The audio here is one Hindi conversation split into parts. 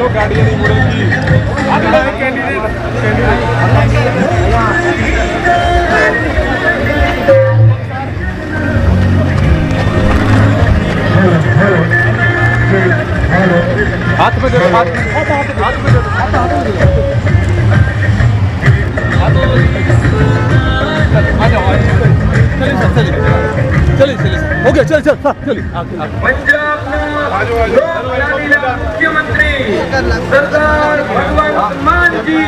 चलो गाड़ियाँ नहीं मुड़ेंगी। हाथ में दे दो, हाथ में दे दो, हाथ में दे दो। चलिए चलिए हो गया, चल चलिए। पंजाब मुख्यमंत्री सरदार भगवंत मान जी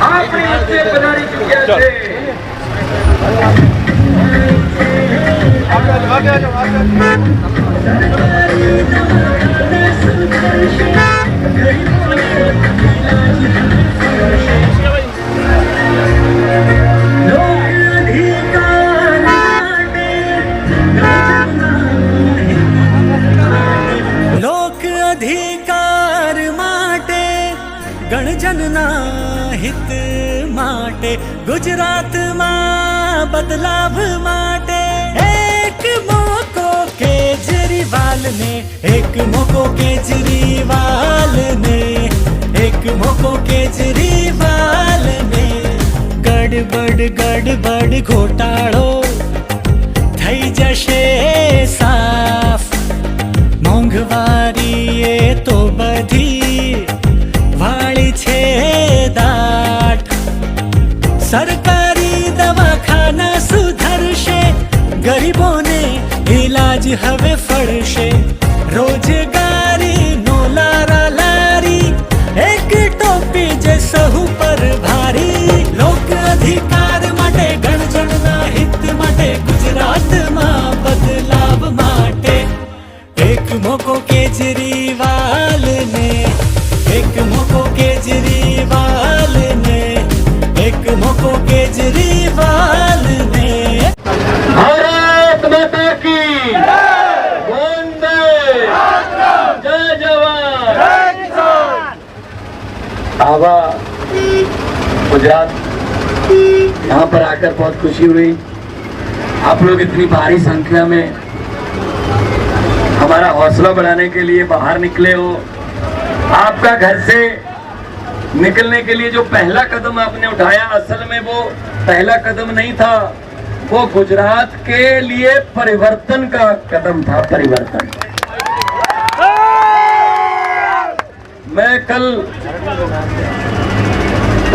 अपने हस्ते पधारी चुके थे। अधिकार माटे गणजनना हित माटे गुजरात में बदलाव माटे एक मोको केजरीवाल ने, एक मोको केजरीवाल ने, एक मोको केजरीवाल ने। गड़बड़ गड़बड़ घोटाळो थई जशे साफ, मोंघवारी ये तो बधी वाली छे दाट। सरकारी दवाखाना सुधरशे, गरीबोने इलाज हवे फळशे। रोजगारी नो लारा लारी, एक टोपी जे सहु पर भारी। लोक अधिकार माटे गणजनना हित माटे गुजरात में बदलाव माटे एक मोको केजरीवाल ने, एक मोको केजरीवाल ने, एक मोको केजरीवाल ने। भारत माता की वंदे, जय जवान जय किसान। आवा गुजरात, यहाँ पर आकर बहुत खुशी हुई। आप लोग इतनी भारी संख्या में हमारा हौसला बढ़ाने के लिए बाहर निकले हो। आपका घर से निकलने के लिए जो पहला कदम आपने उठाया, असल में वो पहला कदम नहीं था, वो गुजरात के लिए परिवर्तन का कदम था। परिवर्तन। मैं कल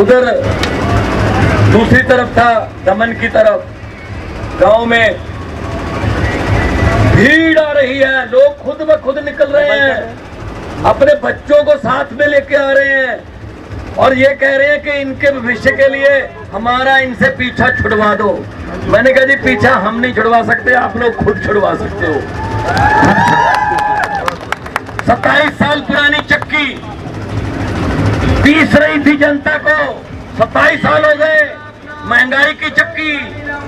उधर दूसरी तरफ था, दमन की तरफ, गांव में भीड़ आ रही है, लोग खुद ब खुद निकल रहे हैं, अपने बच्चों को साथ में लेके आ रहे हैं और ये कह रहे हैं कि इनके भविष्य के लिए हमारा इनसे पीछा छुड़वा दो। मैंने कहा जी पीछा हम नहीं छुड़वा सकते, आप लोग खुद छुड़वा सकते हो। 27 साल पुरानी चक्की पीस रही थी जनता को, 27 साल हो गए। महंगाई की चक्की,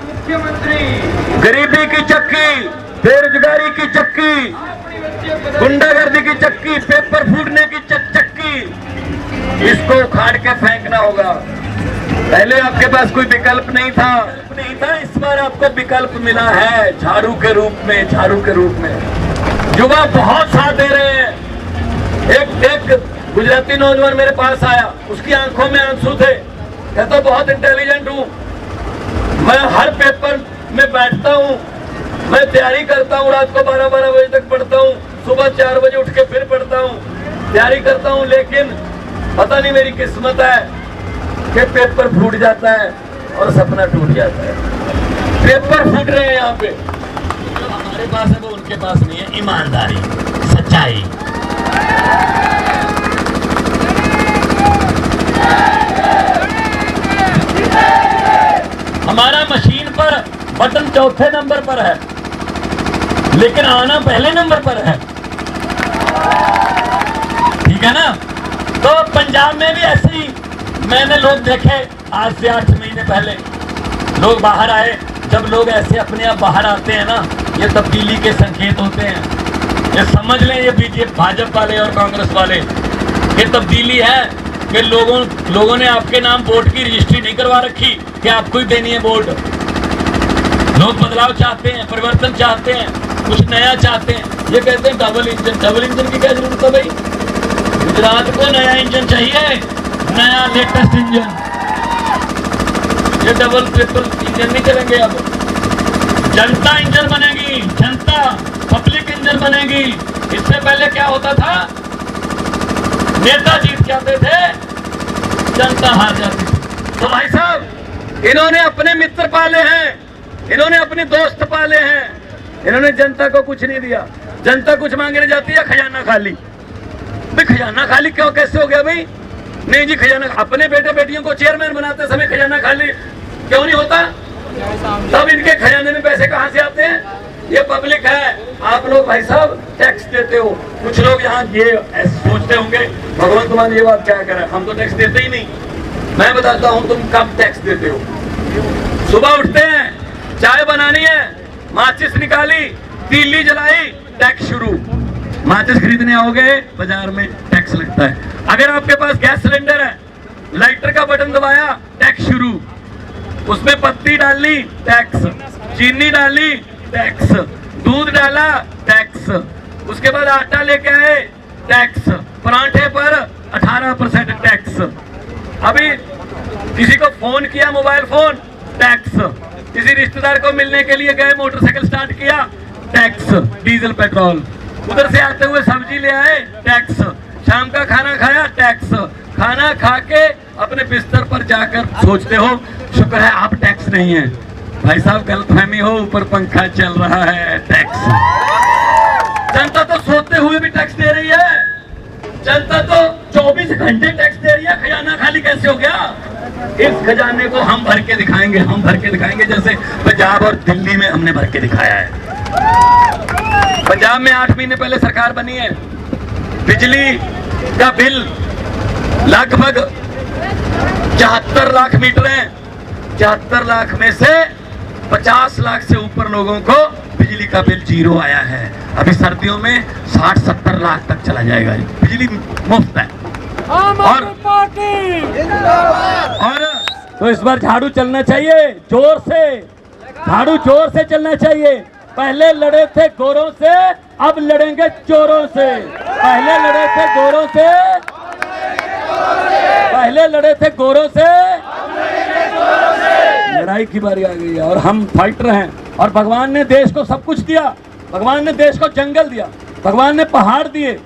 मुख्यमंत्री गरीबी की चक्की, बेरोजगारी की चक्की, गुंडागर्दी की चक्की, पेपर फूटने की चक्की, इसको उखाड़ के फेंकना होगा। पहले आपके पास कोई विकल्प नहीं था, इस बार आपको विकल्प मिला है झाड़ू के रूप में। झाड़ू के रूप में युवा बहुत साथ दे रहे हैं। एक गुजराती नौजवान मेरे पास आया, उसकी आंखों में आंसू थे, कहता बहुत इंटेलिजेंट हूँ, मैं हर पेपर में बैठता हूँ, मैं तैयारी करता हूँ, रात को 12-12 बजे तक पढ़ता हूँ, सुबह 4 बजे उठ के फिर पढ़ता हूँ, तैयारी करता हूँ, लेकिन पता नहीं मेरी किस्मत है कि पेपर फूट जाता है और सपना टूट जाता है। पेपर फूट रहे हैं यहाँ पे, जो हमारे पास है वो उनके पास नहीं है। ईमानदारी, सच्चाई। हमारा मशीन पर बटन चौथे नंबर पर है, लेकिन आना पहले नंबर पर है। ठीक है ना? तो पंजाब में भी ऐसे ही मैंने लोग देखे, आज से 8 महीने पहले लोग बाहर आए। जब लोग ऐसे अपने आप बाहर आते हैं ना, ये तब्दीली के संकेत होते हैं। ये समझ लें, ये बीजेपी भाजपा वाले और कांग्रेस वाले, ये तब्दीली है कि लोगों ने आपके नाम वोट की रजिस्ट्री नहीं करवा रखी कि आपको ही देनी है वोट। लोग बदलाव चाहते हैं, परिवर्तन चाहते हैं, कुछ नया चाहते हैं। ये कहते हैं डबल इंजन की क्या जरूरत है भाई? गुजरात को नया इंजन चाहिए, नया लेटेस्ट इंजन। ये डबल ट्रिपल इंजन नहीं चलेंगे अब, जनता इंजन बनेगी, जनता पब्लिक इंजन बनेगी। इससे पहले क्या होता था, नेता जीत जाते थे, जनता हार जाती थी। तो भाई साहब, इन्होंने अपने मित्र पाले हैं, इन्होंने अपने दोस्त पाले हैं, इन्होंने जनता को कुछ नहीं दिया। जनता कुछ मांगने जाती है, खजाना खाली। भाई खजाना खाली क्यों, कैसे हो गया भाई? नहीं जी, खजाना अपने बेटे बेटियों को चेयरमैन बनाते समय खजाना खाली क्यों नहीं होता? तब इनके खजाने में पैसे कहां से आते हैं? ये पब्लिक है, आप लोग भाई साहब टैक्स देते हो। कुछ लोग यहाँ ये सोचते होंगे भगवंत मान ये बात क्या करे, हम तो टैक्स देते ही नहीं। मैं बताता हूँ तुम कब टैक्स देते हो। सुबह उठते हैं, चाय बनानी है, माचिस निकाली, तीली जलाई, टैक्स शुरू। माचिस खरीदने आओगे बाजार में, टैक्स लगता है। अगर आपके पास गैस सिलेंडर है, लाइटर का बटन दबाया, टैक्स शुरू। उसमें पत्ती डाली, टैक्स। चीनी डाली, टैक्स। दूध डाला, टैक्स। उसके बाद आटा लेके आए, टैक्स। पराठे पर 18% टैक्स। अभी किसी को फोन किया, मोबाइल फोन, टैक्स। किसी रिश्तेदार को मिलने के लिए गए, मोटरसाइकिल स्टार्ट किया, टैक्स। Diesel petrol. उधर से आते हुए सब्जी ले आए, टैक्स। शाम का खाना खाया, टैक्स। खाना खा के अपने बिस्तर पर जाकर सोचते हो शुक्र है आप टैक्स नहीं है। भाई साहब गलतफहमी हो, ऊपर पंखा चल रहा है, टैक्स। जनता तो सोते हुए भी टैक्स दे रही है, जनता तो 24 घंटे टैक्स दे रही है। खजाना खाली कैसे हो गया? इस खजाने को हम भर के दिखाएंगे, हम भर के दिखाएंगे, जैसे पंजाब और दिल्ली में हमने भर के दिखाया है। पंजाब में 8 महीने पहले सरकार बनी है, बिजली का बिल लगभग 74 लाख मीटर है। 74 लाख में से 50 लाख से ऊपर लोगों को बिजली का बिल जीरो आया है। अभी सर्दियों में 60-70 लाख तक चला जाएगा। बिजली मुफ्त है। और तो इस बार झाड़ू चलना चाहिए जोर से, झाड़ू जोर से चलना चाहिए। पहले लड़े थे गोरों से, अब लड़ेंगे चोरों से। पहले लड़े थे गोरों से, पहले लड़े थे गोरों से, लड़ाई की बारी आ गई है और हम फाइटर हैं। और भगवान ने देश को सब कुछ दिया, भगवान ने देश को जंगल दिया, भगवान ने पहाड़ दिए,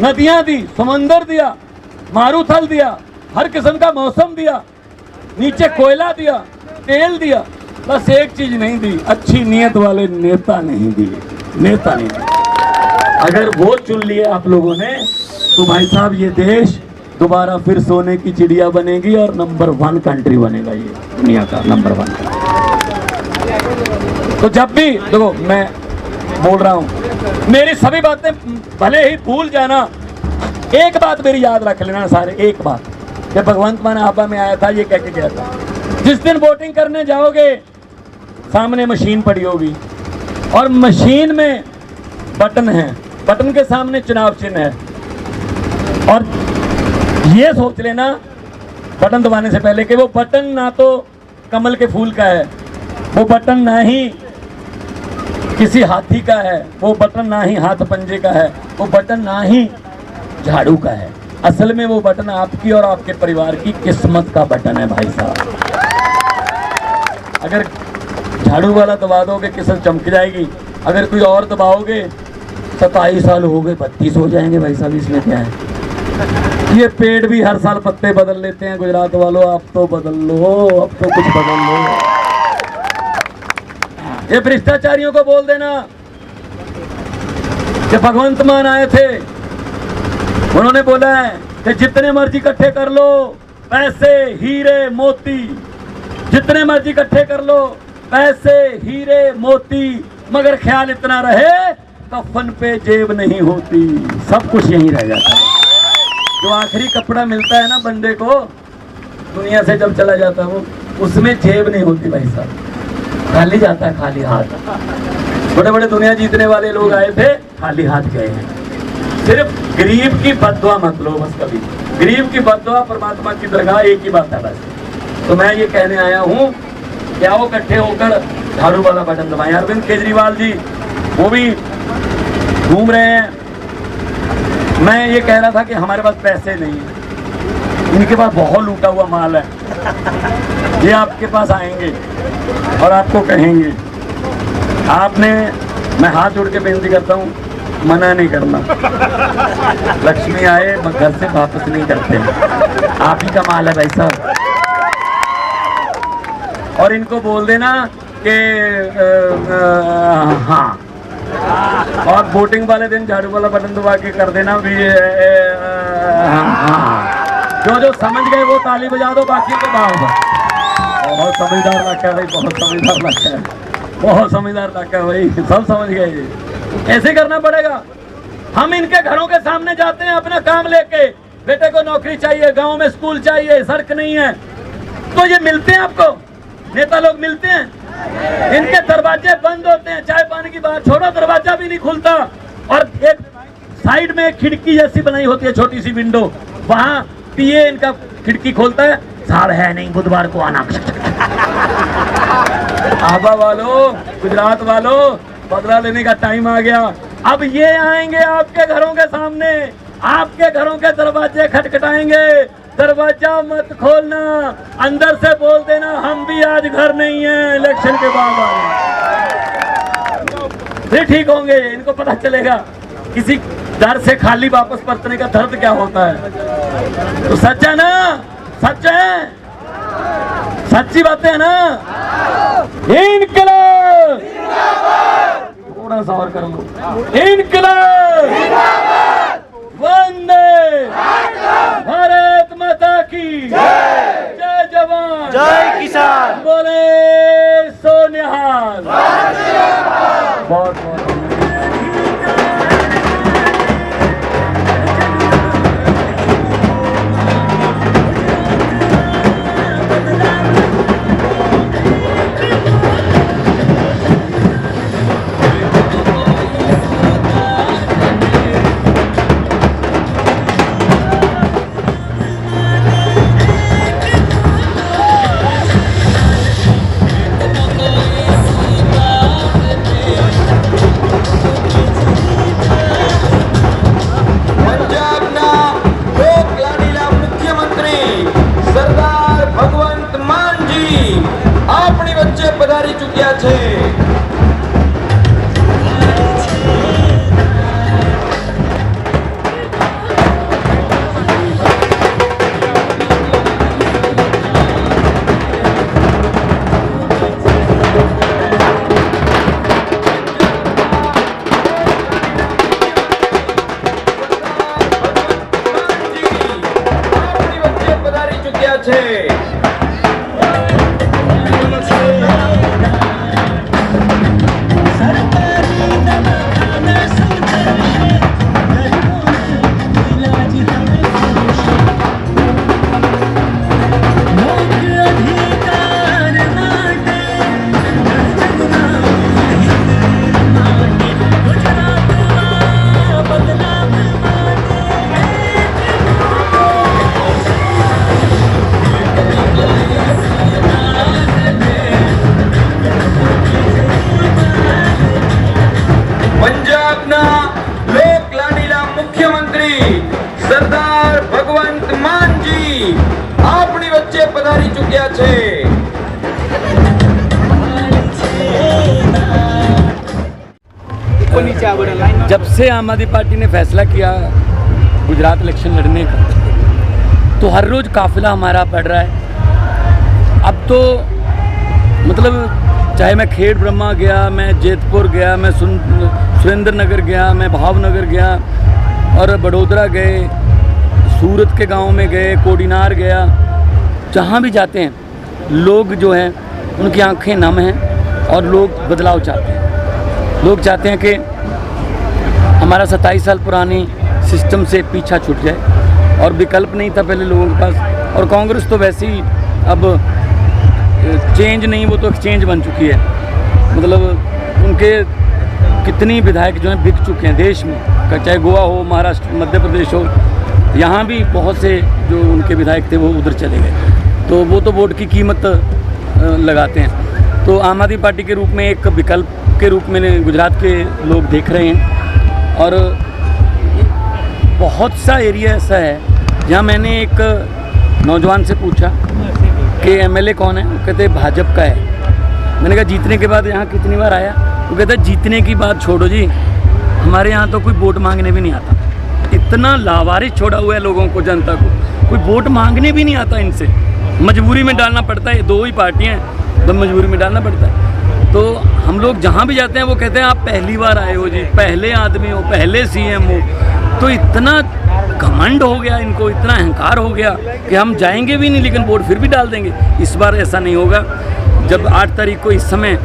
नदियां दी, समंदर दिया, मारूथल दिया, हर किस्म का मौसम दिया, नीचे कोयला दिया, तेल दिया। बस एक चीज नहीं दी, अच्छी नीयत वाले नेता नहीं दिए, नेता नहीं दिए। अगर वो चुन लिए आप लोगों ने तो भाई साहब ये देश दोबारा फिर सोने की चिड़िया बनेगी और नंबर 1 कंट्री बनेगा, ये दुनिया का नंबर 1। तो जब भी देखो मैं बोल रहा हूं, मेरी सभी बातें भले ही भूल जाना, एक बात मेरी याद रख लेना सारे। एक बात, जब भगवंत मान आपा में आया था ये कह के गया था, जिस दिन वोटिंग करने जाओगे सामने मशीन पड़ी होगी और मशीन में बटन है, बटन के सामने चुनाव चिन्ह है। और ये सोच लेना बटन दबाने से पहले कि वो बटन ना तो कमल के फूल का है, वो बटन ना ही किसी हाथी का है, वो बटन ना ही हाथ पंजे का है, वो बटन ना ही झाड़ू का है। असल में वो बटन आपकी और आपके परिवार की किस्मत का बटन है भाई साहब। अगर झाड़ू वाला दबा दोगे किस्मत चमक जाएगी, अगर कोई और दबाओगे 27 साल हो गए 32 हो जाएंगे भाई साहब। इसमें क्या है? ये पेड़ भी हर साल पत्ते बदल लेते हैं। गुजरात वालों आप तो बदल लो, अब तो कुछ बदल लो। ये भ्रष्टाचारियों को बोल देना कि भगवंत मान आए थे, उन्होंने बोला है कि जितने मर्जी इकट्ठे कर लो पैसे हीरे मोती, जितने मर्जी इकट्ठे कर लो पैसे हीरे मोती, मगर ख्याल इतना रहे कफन पे जेब नहीं होती। सब कुछ यहीं रह जाता है। जो आखिरी कपड़ा मिलता है ना बंदे को दुनिया से जब चला जाता है, वो उसमें जेब नहीं होती भाई साहब, खाली जाता है, खाली हाथ। बड़े बड़े दुनिया जीतने वाले लोग आए थे, खाली हाथ गए हैं। सिर्फ गरीब की बद्दुआ मत लो बस कभी, गरीब की बद्दुआ परमात्मा की दरगाह एक ही बात है बस। तो मैं ये कहने आया हूँ कि आओ इकट्ठे होकर झाड़ू वाला बटन दबाएं। अरविंद केजरीवाल जी वो भी घूम रहे हैं, मैं ये कह रहा था कि हमारे पास पैसे नहीं है, इनके पास बहुत लूटा हुआ माल है। ये आपके पास आएंगे और आपको कहेंगे, आपने, मैं हाथ जोड़ के बेनती करता हूँ, मना नहीं करना। लक्ष्मी आए घर से वापस नहीं करते, आप ही का माल है भाई साहब। और इनको बोल देना कि हाँ, और वोटिंग वाले दिन झाड़ू वाला बटन दबा के कर देना भी हाँ। जो समझ गए वो ताली बजा दो, बाकी तो भाव। बहुत समझदार लड़का है भाई, बहुत समझदार लड़का है, बहुत समझदार लड़का है भाई, सब समझ गए। ऐसे करना पड़ेगा। हम इनके घरों के सामने जाते हैं अपना काम लेके, बेटे को नौकरी चाहिए, गांव में स्कूल चाहिए, सड़क नहीं है, तो ये मिलते हैं आपको, नेता लोग मिलते हैं, इनके दरवाजे बंद होते हैं। चाय पानी की बात छोड़ो, दरवाजा भी नहीं खुलता। और एक साइड में एक खिड़की जैसी बनाई होती है, छोटी सी विंडो, वहां पीए इनका खिड़की खोलता है, साड़ है नहीं, बुधवार को आना। आबा वालों, गुजरात वालों, बदला लेने का टाइम आ गया। अब ये आएंगे आपके घरों के सामने, आपके घरों के दरवाजे खटखटाएंगे, दरवाजा मत खोलना, अंदर से बोल देना हम भी आज घर नहीं है, इलेक्शन के बाद आए, फिर ठीक होंगे। इनको पता चलेगा किसी डर से खाली वापस परतने का दर्द क्या होता है। तो सच है ना, सच है, सच्ची बातें है ना। इनकलाब, थोड़ा सा और कर लो, इनकलाब, वंदे भारत माता की जय, जवान जय किसान, बोले सो निहाल। बहुत बहुत પધારી ચૂક્યા છે। जब से आम आदमी पार्टी ने फैसला किया गुजरात इलेक्शन लड़ने का, तो हर रोज़ काफिला हमारा बढ़ रहा है। अब तो मतलब चाहे मैं खेड़ ब्रह्मा गया, मैं जेतपुर गया, मैं सुरेंद्र नगर गया, मैं भावनगर गया और बड़ोदरा गए, सूरत के गांव में गए, कोडीनार गया, जहां भी जाते हैं लोग जो हैं उनकी आंखें नम हैं और लोग बदलाव चाहते हैं। लोग चाहते हैं कि हमारा 27 साल पुरानी सिस्टम से पीछा छूट जाए, और विकल्प नहीं था पहले लोगों के पास। और कांग्रेस तो वैसे ही अब चेंज नहीं, वो तो एक्सचेंज बन चुकी है। मतलब उनके कितनी विधायक जो हैं बिक चुके हैं देश में, चाहे गोवा हो, महाराष्ट्र, मध्य प्रदेश हो, यहाँ भी बहुत से जो उनके विधायक थे वो उधर चले गए। तो वो तो वोट की कीमत लगाते हैं। तो आम आदमी पार्टी के रूप में एक विकल्प के रूप में गुजरात के लोग देख रहे हैं। और बहुत सा एरिया ऐसा है जहाँ मैंने एक नौजवान से पूछा कि एमएलए कौन है, वो कहते भाजपा का है। मैंने कहा जीतने के बाद यहाँ कितनी बार आया? वो कहते जीतने की बात छोड़ो जी, हमारे यहाँ तो कोई वोट मांगने भी नहीं आता। इतना लावारिस छोड़ा हुआ है लोगों को, जनता को, कोई वोट मांगने भी नहीं आता इनसे। मजबूरी में डालना पड़ता है, दो ही पार्टियाँ हैं तो मजबूरी में डालना पड़ता है। तो हम लोग जहाँ भी जाते हैं वो कहते हैं आप पहली बार आए हो जी, पहले आदमी हो, पहले सीएम हो। तो इतना घमंड हो गया इनको, इतना अहंकार हो गया कि हम जाएंगे भी नहीं लेकिन वोट फिर भी डाल देंगे। इस बार ऐसा नहीं होगा। जब 8 तारीख को इस समय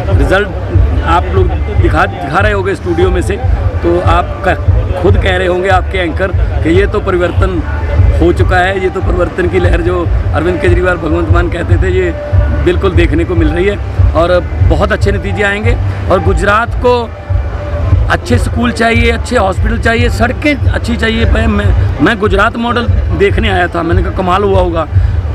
रिजल्ट आप लोग दिखा रहे होंगे स्टूडियो में से, तो आप खुद कह रहे होंगे आपके एंकर कि ये तो परिवर्तन हो चुका है, ये तो परिवर्तन की लहर जो अरविंद केजरीवाल, भगवंत मान कहते थे, ये बिल्कुल देखने को मिल रही है और बहुत अच्छे नतीजे आएंगे। और गुजरात को अच्छे स्कूल चाहिए, अच्छे हॉस्पिटल चाहिए, सड़कें अच्छी चाहिए। मैं गुजरात मॉडल देखने आया था, मैंने कहा कमाल हुआ होगा।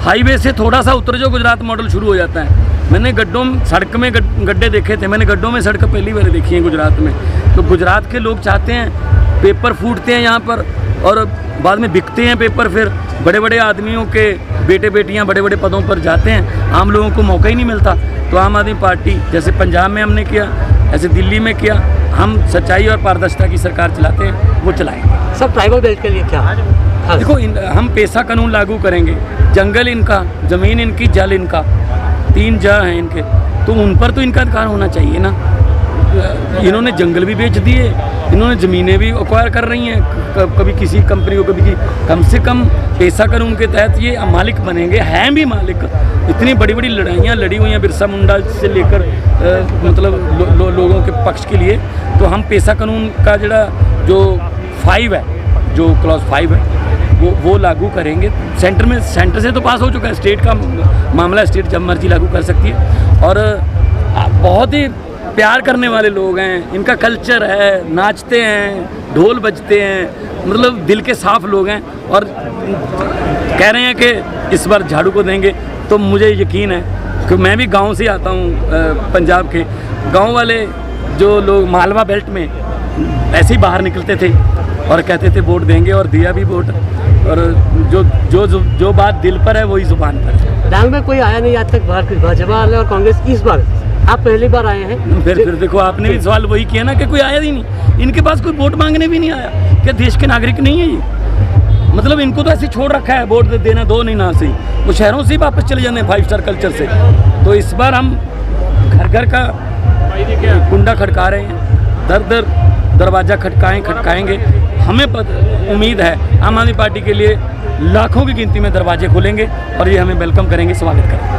हाईवे से थोड़ा सा उतर जो गुजरात मॉडल शुरू हो जाता है। मैंने गड्ढों सड़क में गड्ढे देखे थे, मैंने गड्ढों में सड़क पहली बार देखी है गुजरात में। तो गुजरात के लोग चाहते हैं, पेपर फूटते हैं यहाँ पर और बाद में बिकते हैं पेपर, फिर बड़े बड़े आदमियों के बेटे बेटियाँ बड़े बड़े पदों पर जाते हैं, आम लोगों को मौका ही नहीं मिलता। तो आम आदमी पार्टी जैसे पंजाब में हमने किया, ऐसे दिल्ली में किया, हम सच्चाई और पारदर्शिता की सरकार चलाते हैं, वो चलाएंगे। सब ट्राइबल बेल्ट के लिए क्या? देखो हम पैसा कानून लागू करेंगे, जंगल इनका, ज़मीन इनकी, जल इनका, 3 ज हैं इनके, तो उन पर तो इनका अधिकार होना चाहिए ना। इन्होंने जंगल भी बेच दिए, इन्होंने ज़मीनें भी एक्वायर कर रही हैं, कभी किसी कंपनी को, कभी कम से कम पैसा कानून के तहत ये मालिक बनेंगे, हैं भी मालिक। इतनी बड़ी बड़ी लड़ाइयाँ लड़ी हुई हैं बिरसा मुंडा से लेकर मतलब लोगों के पक्ष के लिए। तो हम पैसा कानून का जो 5 है, जो क्लॉज 5 है, वो लागू करेंगे। सेंटर से तो पास हो चुका है, स्टेट का मामला स्टेट जब मर्जी लागू कर सकती है। और बहुत ही प्यार करने वाले लोग हैं, इनका कल्चर है, नाचते हैं, ढोल बजते हैं, मतलब दिल के साफ लोग हैं और कह रहे हैं कि इस बार झाड़ू को देंगे। तो मुझे यकीन है कि मैं भी गांव से आता हूं, पंजाब के गांव वाले जो लोग मालवा बेल्ट में ऐसे ही बाहर निकलते थे और कहते थे वोट देंगे, और दिया भी वोट। और जो बात दिल पर है वही जुबान पर है। डांग में कोई आया नहीं आज तक भाजपा और कांग्रेस, इस बार आप पहली बार आए हैं। फिर देखो आपने भी सवाल वही किया ना कि कोई आया ही नहीं, इनके पास कोई वोट मांगने भी नहीं आया। क्या देश के नागरिक नहीं है ये? मतलब इनको तो ऐसे छोड़ रखा है, वोट देना दो नहीं ना से, वो शहरों से ही वापस चले जाते हैं 5 स्टार कल्चर से। तो इस बार हम घर घर का कुंडा खड़का रहे हैं, दर दर दरवाज़ा खटकाएंगे। हमें उम्मीद है आम आदमी पार्टी के लिए लाखों की गिनती में दरवाजे खोलेंगे और ये हमें वेलकम करेंगे, स्वागत करेंगे।